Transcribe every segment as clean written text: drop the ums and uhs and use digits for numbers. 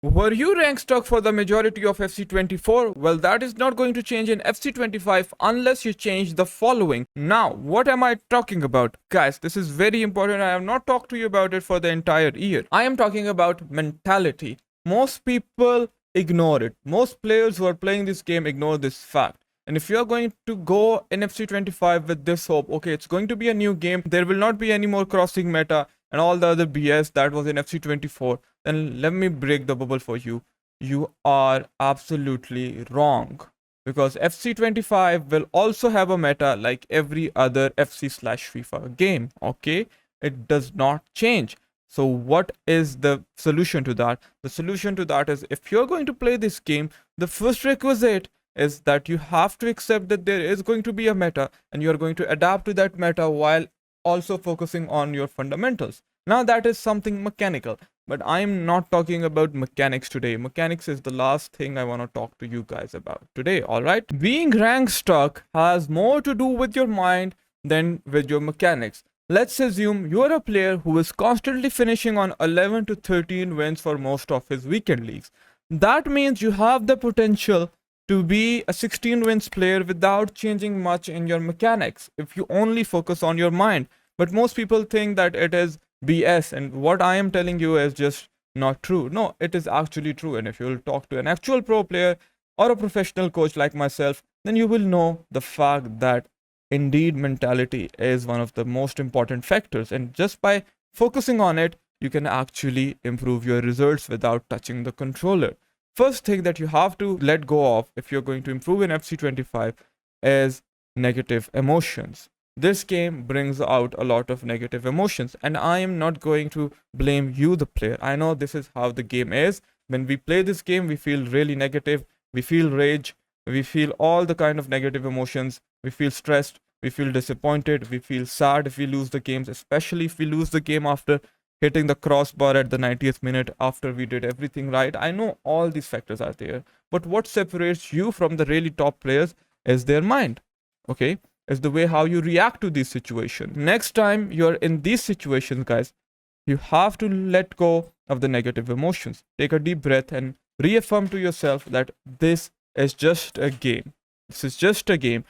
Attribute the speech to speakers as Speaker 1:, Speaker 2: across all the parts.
Speaker 1: Were you rank stuck for the majority of FC24? Well, that is not going to change in FC25 unless you change the following. Now, what am I talking about? Guys, this is very important. I have not talked to you about it for the entire year. I am talking about mentality. Most people ignore it. Most players who are playing this game ignore this fact. And if you're going to go in FC25 with this hope, okay, it's going to be a new game, there will not be any more crossing meta and all the other BS that was in FC24, then let me break the bubble for you. You are absolutely wrong. Because FC25 will also have a meta like every other FC/FIFA game, okay? It does not change. So, what is the solution to that? The solution to that is if you're going to play this game, the first requisite is that you have to accept that there is going to be a meta and you're going to adapt to that meta while also focusing on your fundamentals. Now, that is something mechanical, but I'm not talking about mechanics today. Mechanics is the last thing I want to talk to you guys about today, alright? Being rank stuck has more to do with your mind than with your mechanics. Let's assume you're a player who is constantly finishing on 11 to 13 wins for most of his weekend leagues. That means you have the potential to be a 16 wins player without changing much in your mechanics if you only focus on your mind. But most people think that it is BS, and what I am telling you is just not true. No, it is actually true. And if you will talk to an actual pro player or a professional coach like myself, then you will know the fact that indeed mentality is one of the most important factors. And just by focusing on it, you can actually improve your results without touching the controller. First thing that you have to let go of if you're going to improve in FC25 is negative emotions. This game brings out a lot of negative emotions, and I am not going to blame you, the player. I know this is how the game is. When we play this game, we feel really negative, we feel rage, we feel all the kind of negative emotions, we feel stressed, we feel disappointed, we feel sad if we lose the games, especially if we lose the game after hitting the crossbar at the 90th minute after we did everything right. I know all these factors are there, but what separates you from the really top players is their mind, okay? Is the way how you react to these situations. Next time you're in these situations, guys, you have to let go of the negative emotions. Take a deep breath and reaffirm to yourself that this is just a game. This is just a game,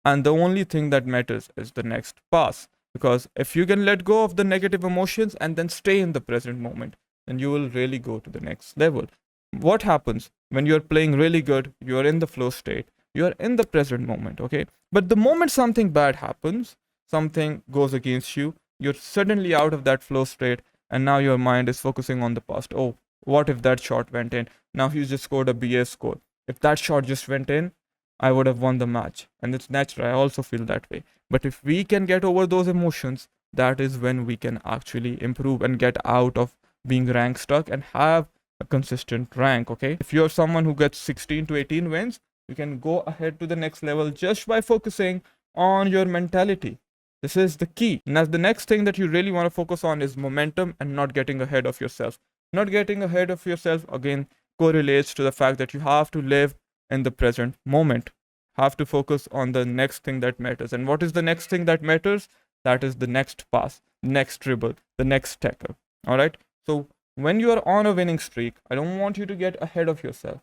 Speaker 1: and the only thing that matters is the next pass. Because if you can let go of the negative emotions and then stay in the present moment, then you will really go to the next level. What happens when you're playing really good? You're in the flow state, you're in the present moment, okay? But the moment something bad happens, something goes against you, you're suddenly out of that flow state, and now your mind is focusing on the past. Oh, what if that shot went in? Now you just scored a BS score. If that shot just went in, I would have won the match. And it's natural. I also feel that way. But if we can get over those emotions, that is when we can actually improve and get out of being rank stuck and have a consistent rank, okay? If you're someone who gets 16 to 18 wins, you can go ahead to the next level just by focusing on your mentality. This is the key. And as the next thing that you really want to focus on is momentum and not getting ahead of yourself. Not getting ahead of yourself, again, correlates to the fact that you have to live in the present moment. Have to focus on the next thing that matters. And what is the next thing that matters? That is the next pass, next dribble, the next tackle. All right. So when you are on a winning streak, I don't want you to get ahead of yourself.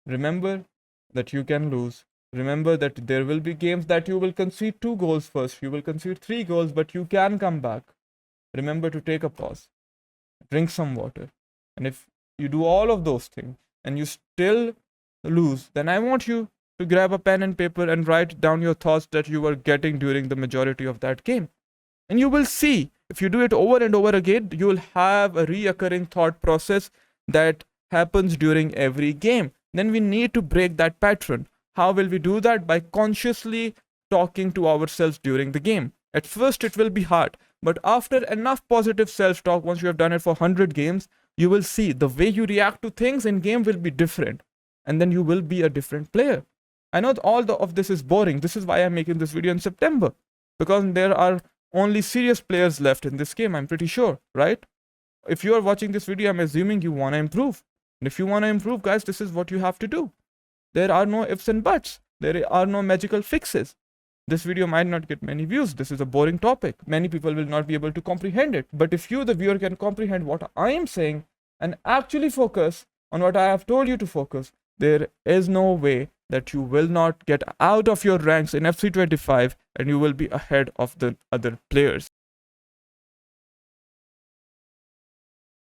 Speaker 1: Remember that you can lose. Remember that there will be games that you will concede 2 goals first. You will concede 3 goals, but you can come back. Remember to take a pause, drink some water. And if you do all of those things and you still lose, then I want you to grab a pen and paper and write down your thoughts that you were getting during the majority of that game. And you will see, if you do it over and over again, you will have a reoccurring thought process that happens during every game. Then we need to break that pattern. How will we do that? By consciously talking to ourselves during the game. At first, it will be hard, but after enough positive self talk, once you have done it for 100 games, you will see the way you react to things in game will be different, and then you will be a different player. I know of this is boring. This is why I'm making this video in September, because there are only serious players left in this game, I'm pretty sure, right? If you are watching this video, I'm assuming you want to improve. And if you want to improve, guys, this is what you have to do. There are no ifs and buts. There are no magical fixes. This video might not get many views. This is a boring topic. Many people will not be able to comprehend it. But if you, the viewer, can comprehend what I am saying and actually focus, on what I have told you to focus, there is no way that you will not get out of your ranks in FC25 and you will be ahead of the other players.